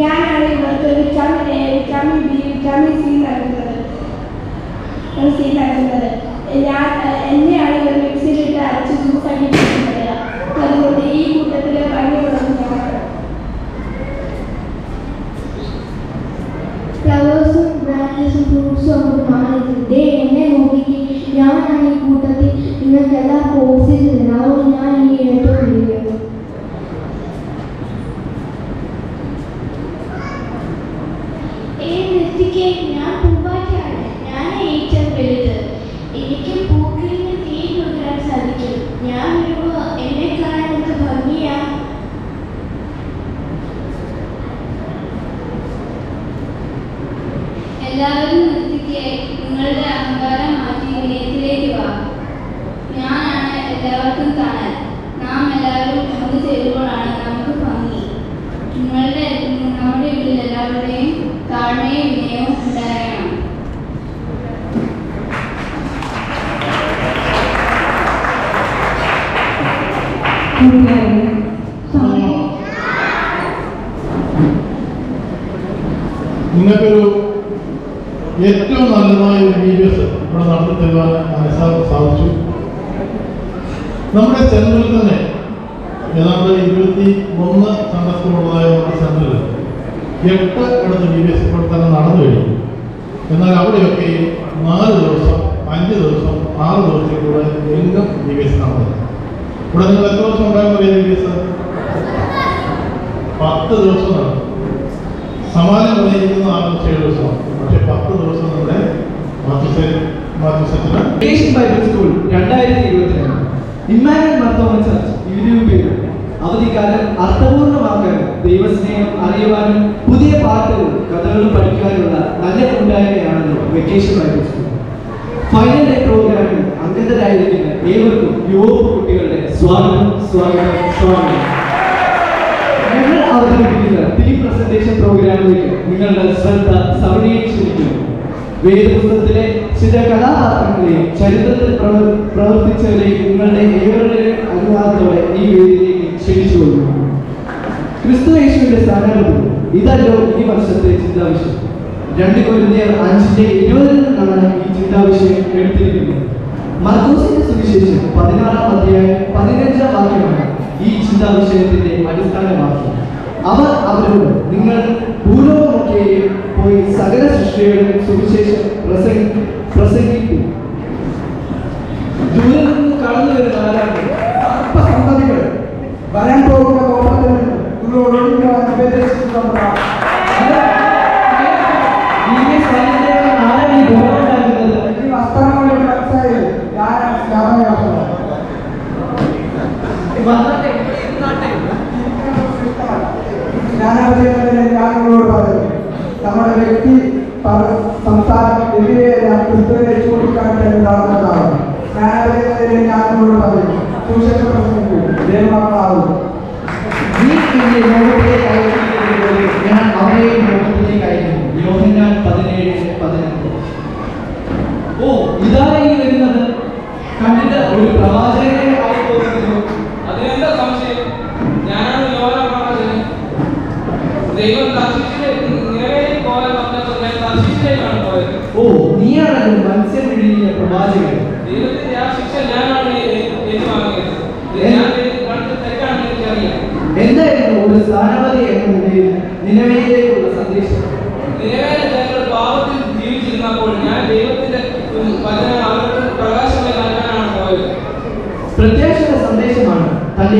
ഞാനാണ് ഇവർക്ക് vitamin A, vitamin B, vitamin C നൽകുന്നത്. എന്നെയാണ് ഇവർ മിക്സിയിലിട്ട് അരച്ച് ജ്യൂസാക്കി കുടിക്കുന്നത്. അതുകൊണ്ട് ഈ കൂട്ടത്തിൽ ഭംഗിയുള്ളത് ഞാനാണ്. ഫ്ലവേഴ്സും ബ്രാഞ്ചസും ഫ്രൂട്ട്സും ഒക്കെ മാറിയിട്ടുണ്ട്. എന്നെ നോക്കിക്ക്, ഞാനാണ് ഈ കൂട്ടത്തിൽ നിങ്ങൾക്ക് എല്ലാവർക്കും ഓക്സിജൻ തരുന്നത്. അതുകൊണ്ട് ഞാൻ ഈ ഏറ്റവും വലിയ ഞാൻ പൂമ്പാറ്റയാണ്. ഞാൻ ഏറ്റവും വലുത്. എനിക്ക് പൂക്കളിൽ നിന്ന് തേൻ കൊണ്ടുവരാൻ സാധിക്കും. ഞാൻ വരുമ്പോൾ എന്നെ കാണാൻ എനിക്ക് ഭംഗിയാ. എല്ലാവരും നിർത്തിക്കേ. നിങ്ങളുടെ അഹങ്കാരം മാറ്റി വിനയത്തിലേക്ക് വാ. ഞാനാണ് എല്ലാവർക്കും കാണാൻ. നാം എല്ലാവരും ഒന്ന് ചേരുമ്പോഴാണ് നമുക്ക് ഭംഗി. നമ്മുടെ ഉള്ളിൽ എല്ലാവരുടെയും താഴ്മയും വിനയവും ഉണ്ടാകണം. നിങ്ങൾക്കൊരു ഏറ്റവും നല്ലതായ ഒരു വീഡിയോസ് ഇവിടെ നടത്തി തരുവാൻ സാധിച്ചു. നമ്മുടെ സെന്ററിൽ തന്നെ ഏതാണ്ട് 21 സൺഡേ സ്കൂളുള്ളതായ നമ്മുടെ സെന്ററിൽ 8 ഇടത്ത് വീഡിയോസ് ഇപ്പോൾ തന്നെ നടന്നു കഴിഞ്ഞു. എന്നാൽ അവിടെയൊക്കെ 4 ദിവസം, 5 ദിവസം, 6 ദിവസത്തിൽ കൂടെ എങ്ങും വീഡിയോസ് നടന്നില്ല. ഇവിടെ നിങ്ങൾ എത്ര ദിവസം ഉണ്ടാകുന്ന വീഡിയോസ്? 10 ദിവസം നടന്നു. സമാനം പറഞ്ഞിരിക്കുന്ന 6 ദിവസം 7 ദിവസമാണ്. പക്ഷെ 10 ദിവസം നമ്മുടെ Bible school 2022 Emmanuel Marthoman church യൂട്യൂബിൽ അവധിക്കാലം അർത്ഥപൂർണ്ണമാക്കാൻ, ദൈവസ്നേഹം അറിയുവാനും പുതിയ പാട്ടുകളും കഥകളും പഠിക്കാനുള്ള നല്ല കൂട്ടായ്മയാണല്ലോ vacation bible school. Final day പ്രോഗ്രാമിൽ അംഗതരായിരിക്കുന്ന ഏവർക്കും യുവ കുട്ടികളുടെ സ്വാഗതം സ്വാഗതം സ്വാഗതം. ഞങ്ങൾ അവതരിപ്പിക്കുന്ന ടീം പ്രസന്റേഷൻ പ്രോഗ്രാമിലേക്ക് നിങ്ങളുടെ ശ്രദ്ധ സവിനയം ക്ഷണിക്കുന്നു. വേദപുസ്തകത്തിലെ ചില കഥാപാത്രങ്ങളെയും ചരിത്രത്തിൽ പ്രവർത്തിച്ചവരെയും നിങ്ങളുടെ ഏവരുടെയും അനുവാദത്തോടെ ഈ വേദിയിലേക്ക് ക്ഷണിച്ചു കൊള്ളുന്നു. ക്രിസ്തു യേശുവിന്റെ സ്ഥാനാപതി ഇതല്ലോ ഈ വർഷത്തെ ചിന്താവിഷയം. 2 കൊരിന്ത്യർ 5:20 നിന്നാണ് ഈ ചിന്താവിഷയം എടുത്തിരിക്കുന്നത്. മർക്കോസിന്റെ സുവിശേഷം 16-ാം അധ്യായം 15-ാം വാക്യമാണ് ഈ ചിന്താവിഷയത്തിന്റെ അടിസ്ഥാന വാക്യം. അവർ അവരോട്, നിങ്ങൾ ഭൂലോകമൊക്കെയും പോയി സകല സൃഷ്ടികളുടെ സുവിശേഷം പ്രസംഗിക്കും. ദൂരെ നിന്ന് കടന്നു വരുന്ന ആരാണ്? സന്തതികൾ വരാൻ പോകുന്ന കോപത്തിൽ ഞാനോട് പറഞ്ഞു, നമ്മുടെ വ്യക്തി സംസാരം എതിരെ ക്രിസ്തുവിനെ ചൂണ്ടിക്കാണിക്കുന്നതാണ്. ഞാനോട് പറഞ്ഞു, സുശേഷം പ്രസംഗിക്കും, ദൈവമാകുന്നു. ഞാൻ അവരെയും ലോകത്തിലേക്ക് അയക്കുന്നു. യോഹന്നാൻ 17:15. ഓ, ഇതായി വരുന്നത് കണ്ടിട്ട് ഒരു പ്രവാചകനെ ആയി തോന്നുന്നു. അതിനെന്താ സംശയം? ഞാനാണ് യോഹന്നാൻ പ്രവാചകൻ. ദൈവം നിലവിലേക്ക് പോകാൻ പറഞ്ഞപ്പോൾ ഞാൻ തർശീശിലേക്കാണ് പോയത്. ഓ, നീയാണല്ലോ മത്സ്യം വിഴുങ്ങിയ പ്രവാചകൻ. ദൈവത്തിന്റെ ആ ശിക്ഷ ഞാനാണ് ഏറ്റുവാങ്ങിയത്. ഞാൻ കണ്ടത് തെറ്റാണെന്ന് എനിക്കറിയാം. എന്തായിരുന്നു ഒരു സ്ഥാനപതി എന്ന നിലയിൽ നിനവേയിലേക്കുള്ള സന്ദേശം? നിലവിലെ ജനങ്ങൾ പാപത്തിൽ ജീവിച്ചിരുന്നപ്പോൾ ഞാൻ ദൈവത്തിന്റെ വചനം അവർക്ക് പ്രകാശമായി നൽകാനാണ് പോയത്. പ്രത്യാശയുടെ സന്ദേശമാണ്. തന്റെ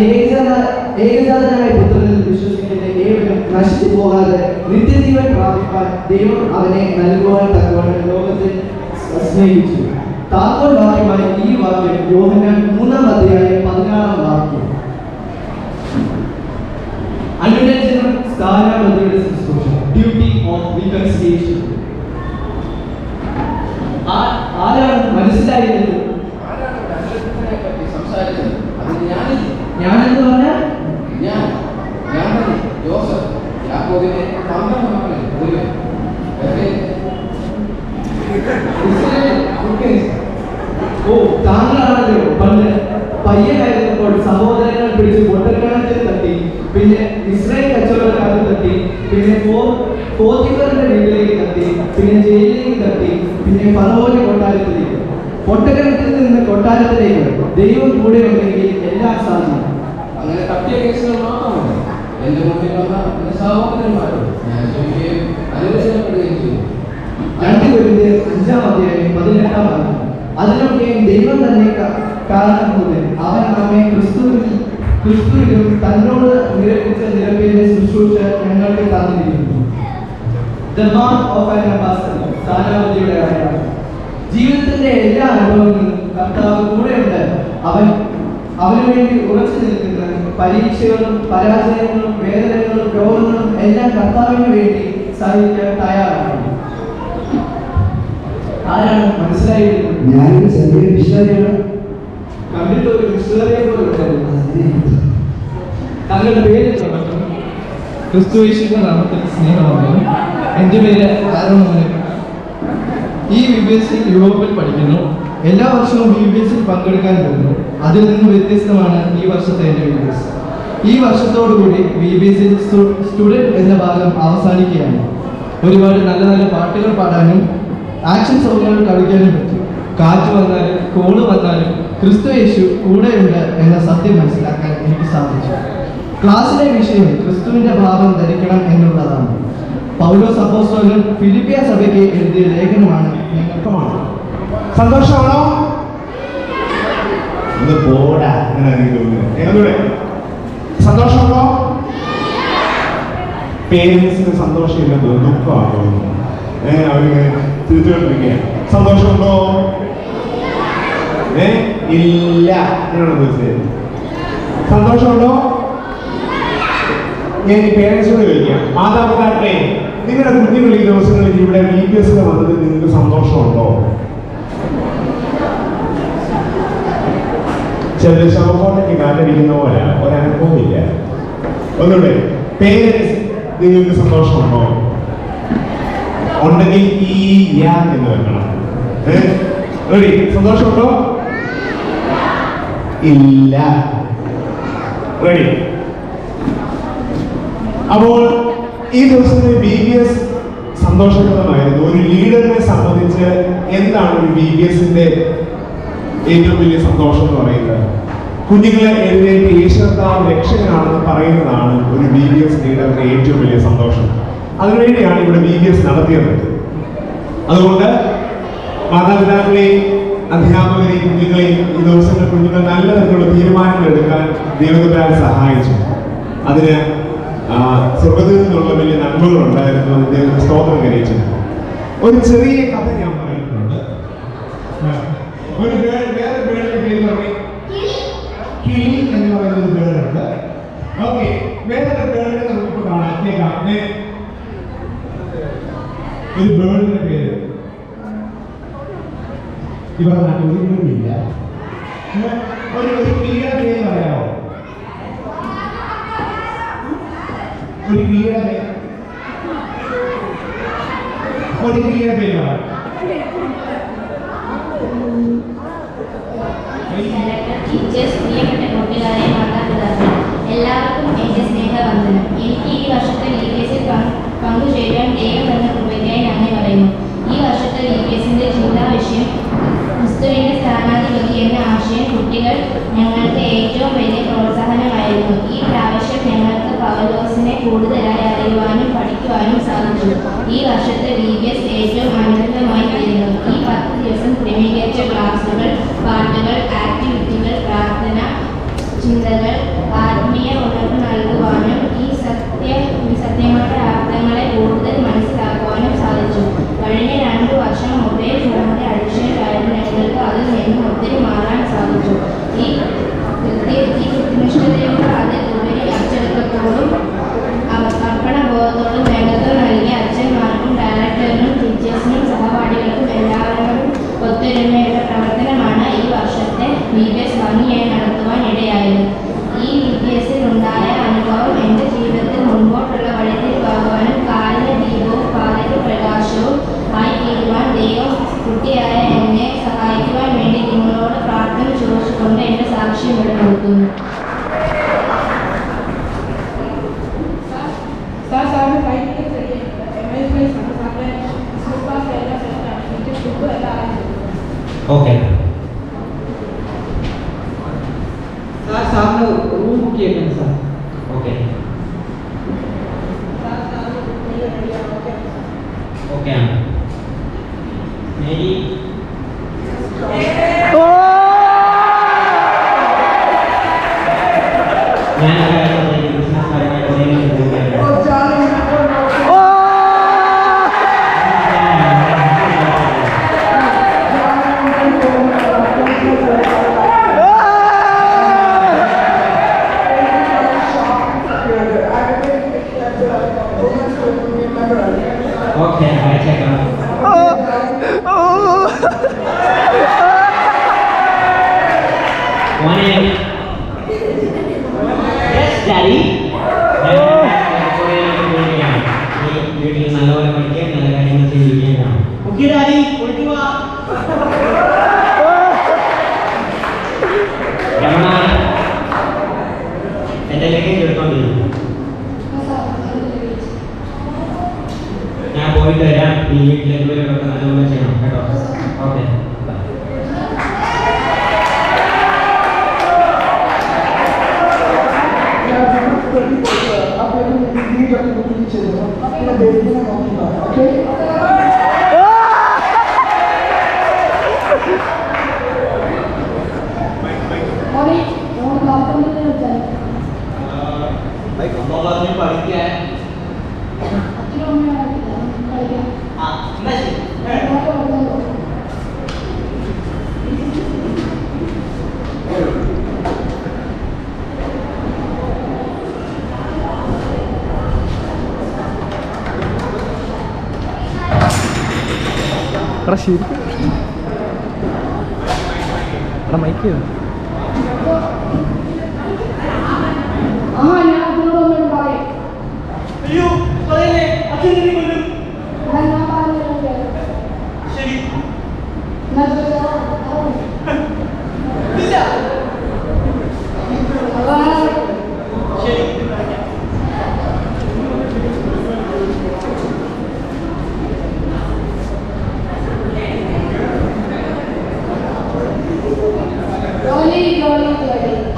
ഏകജാതനായ പുത്രനിൽ വിശ്വസിക്കുന്ന ഏവരും നശിച്ചു പോകാതെ നിത്യജീവൻ പ്രാപിക്കാൻ ദൈവം അവനെ നൽകുവാൻ തക്കവണ്ണം ലോകത്തെ സ്നേഹിച്ചു. താക്കോൽ വാക്യമായ ഈ വാക്യം യോഹന്നാൻ 3-ാം അധ്യായം 16-ാം വാക്യം. അനുരഞ്ജനം സ്ഥാനാപതിയുടെ ശുശ്രൂഷ, ഡ്യൂട്ടി ഓഫ് റീകൺസിലിയേഷൻ. ആരാണ് മനസ്സിലായിരുന്നത്? സംസാരിച്ചത് ഞാനെന്ന് പറഞ്ഞാൽ ജോസഫ് യാക്കോബിനെ 12 മക്കൾ. ഓ, താങ്കളാണല്ലോ പണ്ട് പയ്യനായിരുന്നപ്പോൾ സഹോദരങ്ങൾ പിടിച്ച് പൊട്ടക്കിണറ്റിൽ തട്ടി, പിന്നെ ഇസ്രായേൽ കച്ചവടക്കാരിൽ തട്ടി, പിന്നെ പിന്നെ ഫറവോന്റെ കൊട്ടാരത്തിലേക്ക്, പൊട്ടക്കിണറ്റിൽ നിന്ന് കൊട്ടാരത്തിലേക്ക് ദൈവം കൂടെ ഉണ്ടെങ്കിൽ എല്ലാം സാധിക്കും. അങ്ങനെ തട്ടിയ കേസുകൾ മാത്രമല്ല, എന്റെ മുന്നിൽ വന്ന എന്റെ സഹോദരന്മാരോട് ഞാൻ ക്ഷമിക്കുകയും അനുരചനപ്പെടുകയും ചെയ്തു. 2 കൊരിന്ത്യർ 5:18 അതിനൊക്കെയും ദൈവം തന്നെ കാരണഭൂതൻ. അവൻ നമ്മെ ക്രിസ്തുവിലും തന്നോട് നിരപ്പിച്ച നിരപ്പിന്റെ ശുശ്രൂഷ ഞങ്ങൾക്ക് തന്നിരിക്കുന്നു. The mark of an ambassador, സ്ഥാനാപതിയുടെ അടയാളം. ജീവിതത്തിന്റെ എല്ലാ അനുഭവങ്ങളിലും കർത്താവ് കൂടെയുണ്ട്. അവന് വേണ്ടി ഉറച്ചു നിൽക്കുന്ന പരീക്ഷകളും പരാജയങ്ങളും വേദനകളും രോഗങ്ങളും എല്ലാം കർത്താവിന് വേണ്ടി സഹിക്കാൻ തയ്യാറാണ്. ആരാണ് മനസ്സിലായിരിക്കുന്നത്? ഞാനൊരു ചെറിയ മിഷണറിയാണ്. കണ്ടിട്ട് ഒരു മിഷണറിയെ പോലെ ഉണ്ടായിരുന്നു. താങ്കളുടെ പേര് ക്രിസ്തു യേശുവിന്റെ നാമത്തിൽ സ്നേഹമാണ്. എൻ്റെ പേര് ആരോൺ മോനെ. ഈ VBS യൂറോപ്പിൽ പഠിക്കുന്നു. എല്ലാ വർഷവും VBS പങ്കെടുക്കാൻ പോകുന്നു. അതിൽ നിന്ന് വ്യത്യസ്തമാണ് ഈ വർഷത്തെ എൻ്റെ VBS. ഈ വർഷത്തോടുകൂടി VBS സ്റ്റുഡൻറ് എന്ന ഭാഗം അവസാനിക്കുകയാണ്. ഒരുപാട് നല്ല നല്ല പാട്ടുകൾ പാടാനും ആക്ഷൻ സോങ്ങുകൾ കളിക്കാനും പറ്റും. കാറ്റ് വന്നാലും കോള് വന്നാലും ക്രിസ്തു യേശു കൂടെയുണ്ട് എന്ന സത്യം മനസ്സിലാക്കാൻ എനിക്ക് സാധിച്ചു. ക്ലാസ്സിലെ വിഷയം ക്രിസ്തുവിന്റെ ഭാവം ധരിക്കണം എന്നുള്ളതാണ്. പൗലോസ് അപ്പോസ്തലൻ ഫിലിപ്പിയ സഭയ്ക്ക് എഴുതിയ ലേഖനമാണ്. സന്തോഷമാണോ? സന്തോഷമാണോ? പേരൻസിന് സന്തോഷമില്ല, ദുഃഖമാണോ? അവരിങ്ങനെ തിരിച്ചുകൊണ്ടിരിക്കുക. സന്തോഷമുണ്ടോ? ഇല്ല. സന്തോഷമുണ്ടോ? ഞാൻ ഈ പേരൻസിനോട് ചോദിക്കാം, മാതാപിതാക്കളെ, നിങ്ങളുടെ കുഞ്ഞുങ്ങൾ ഈ ദിവസങ്ങളിൽ ഇവിടെ VBS വന്നതിൽ നിങ്ങൾക്ക് സന്തോഷമുണ്ടോ? ചില ശവക്കോട്ടയ്ക്ക് കാറ്റടിക്കുന്ന പോലെ ഒരനുഭവമില്ല. ഒന്നുകൂടെ, പേരൻസ് നിങ്ങൾക്ക് സന്തോഷമുണ്ടോ? ഉണ്ടെങ്കിൽ ഈ എന്ന് വെക്കണം. റെഡി? സന്തോഷമുണ്ടോ? ഇല്ല. റെഡി? അപ്പോൾ ഈ ദിവസത്തെ VBS സന്തോഷകരമായിരുന്നു. ഒരു ലീഡറിനെ സംബന്ധിച്ച് എന്താണ് ഒരു VBSന്റെ ഏറ്റവും വലിയ സന്തോഷം എന്ന് പറയുന്നത്? കുഞ്ഞുങ്ങളെ എഴുന്നേറ്റ് യേശുദാവ് രക്ഷകനാണെന്ന് പറയുന്നതാണ് ഒരു VBS ലീഡറിന്റെ ഏറ്റവും വലിയ സന്തോഷം. അതിനുവേണ്ടിയാണ് ഇവിടെ VBS നടത്തിയത്. അതുകൊണ്ട് മാതാപിതാക്കളെയും അധ്യാപകരെയും കുഞ്ഞുങ്ങളെയും ഈ ദിവസങ്ങളിൽ കുഞ്ഞുങ്ങൾ നല്ല തരത്തിലുള്ള തീരുമാനങ്ങൾ എടുക്കാൻ ദൈവത്താൽ സഹായിച്ചു. അതിന് സ്വർഗത്തിൽ നിന്നുള്ള വലിയ നന്മകൾ ഉണ്ടായിരുന്നു. അതിന്റെ സ്തോത്രം കരയിച്ചു. ഒരു ചെറിയ കഥ ഞാൻ പറയുന്നുണ്ട്. ഒരു വേറെ ബേഡിന്റെ പേര് പറയും, കിളി എന്ന് പറയുന്ന ഒരു ബേഡുണ്ട്. ഓക്കെ, വേറൊരു ബേഡിനെ നമുക്കിപ്പോ കാണാം. ഒരു ബേഡിന്റെ പേര് ഇവർ നാട്ടിലില്ല. ഒരു കിളിയുടെ പേര് പറയാമോ? ഒരു കിളിയുടെ പേര് പറയാം. ടീച്ചേഴ്സ്, പ്രിയപ്പെട്ട കൂട്ടുകാരെ, മാതാപിതാക്കൾ, എല്ലാവർക്കും എൻ്റെ സ്നേഹവന്ദനം. എനിക്ക് ഈ വർഷത്തെ VBS പങ്കുചേരാൻ ദൈവം എന്ന കൃപയ്ക്കായി നന്ദി പറയുന്നു. ഈ വർഷത്തെ VBSന്റെ ചിന്താ വിഷയം ക്രിസ്തുവിന്റെ സ്ഥാനാധിപതി എന്ന ആശയം കുട്ടികൾ ഞങ്ങൾക്ക് ഏറ്റവും വലിയ പ്രോത്സാഹനമായിരുന്നു. ഈ പ്രാവശ്യം ഞങ്ങൾക്ക് പൗലോസിനെ കൂടുതലായി അറിയുവാനും പഠിക്കുവാനും സാധിച്ചു. ഈ വർഷത്തെ VBS ഏറ്റവും ആനന്ദമായി തീരുന്നു. ഈ 10 ദിവസം ക്രമീകരിച്ച ക്ലാസുകൾ, പാട്ടുകൾ, ആക്ടിവിറ്റികൾ, പ്രാർത്ഥന, ചിന്തകൾ ആത്മീയ ഉണർവ് നൽകുവാനും ഈ സത്യങ്ങളുടെ അർത്ഥങ്ങളെ കൂടുതൽ മനസ്സിലാക്കുവാനും സാധിച്ചു. കഴിഞ്ഞ 2 വർഷം മൊബൈൽ ഫോണിന്റെ അഡിക്ഷനിലായിരുന്നു ഞങ്ങൾക്ക്. അതിൽ നിന്നും ഒത്തിരി മാറാൻ സാധിച്ചു. ഈ കൃത്യനിഷ്ഠതയോട് അതിലുപരി അച്ചടക്കത്തോടും അർപ്പണബോധത്തോടും വേഗത്തിൽ നൽകിയ അച്ഛന്മാർക്കും ഡയറക്ടറിനും ടീച്ചേഴ്സിനും സഹപാഠികൾക്കും എല്ലാവരും ഒത്തൊരുമയുടെ പ്രവർത്തനമാണ് ഈ വർഷത്തെ VBS ഭംഗിയായി നടത്തുവാൻ ഇടയായത്. ഈ VBSൽ ഉണ്ടായ അനുഭവം എൻ്റെ ജീവിതത്തിൽ മുൻപോട്ടുള്ള വഴിത്തിരിവാകുവാനും കാലിന് ദീപവും പാതയ്ക്ക് പ്രകാശവും ആയി തീരുവാൻ ദൈവം കുട്ടിയായ എന്നെ സഹായിക്കുവാൻ വേണ്ടി നിങ്ങളോട് പ്രാർത്ഥന ചോദിച്ചുകൊണ്ട് എൻ്റെ സാക്ഷ്യം ഇവിടെ നൽകുന്നു. Sir, 5 minutes again. Okay sir സാറിന് റൂം ബുക്ക് ചെയ്യണം സാർ. ഓക്കെ ഓക്കെ ആണ് മേരി ഞാൻ ബിസിനസ് കാര്യമായിട്ട് okay, I check out. One in. Yes, Daddy. വീട്ടിൽ നല്ലപോലെ പഠിക്കാൻ നല്ല കാര്യങ്ങൾ ചെയ്യുകയാണ്. Okay, Daddy. പോയിട്ട് വാ. രമണ എന്റെ ലഗേജ് എടുത്തോണ്ടിരുന്നു. ഞാൻ പോയിട്ട് വരാം. ഈ വീട്ടിലേക്ക് വരുന്നതൊക്കെ നല്ലപോലെ ചെയ്യണം കേട്ടോ. ഓക്കെ പഠിക്കാൻ മൈക്ക് അയ്യോ പറയല്ലേ അച്ഛൻ കൊല്ലും ശരി ഇല്ല ശരി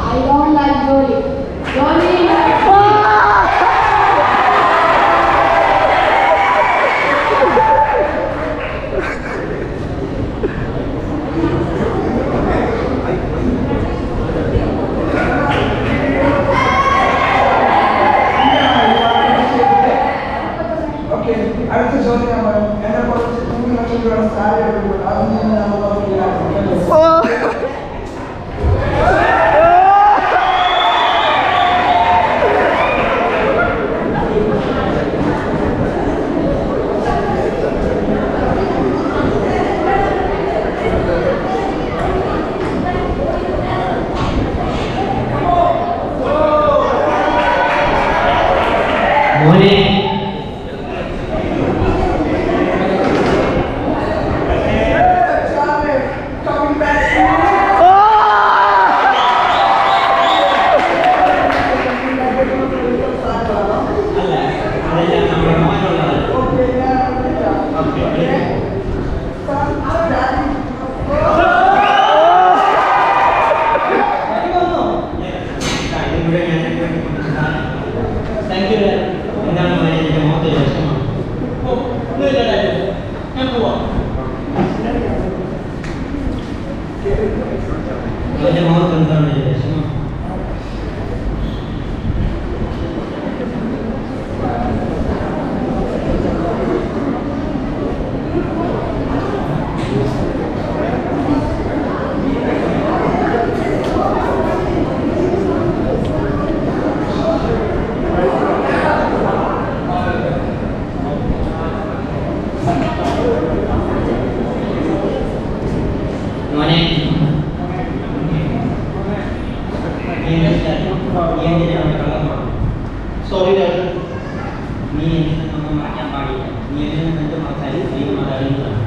I don't like Jolly. Jolly. അടുത്ത ചോദ്യം എന്നെ കുറച്ച് 3 ലക്ഷം രൂപ സാലറി എടുക്കുമ്പോൾ അതൊന്നും മോനെ Sorry, Dad. Ni ini nama mak yang bagi. Ni ini nama mak saya. Ini mak dari mana?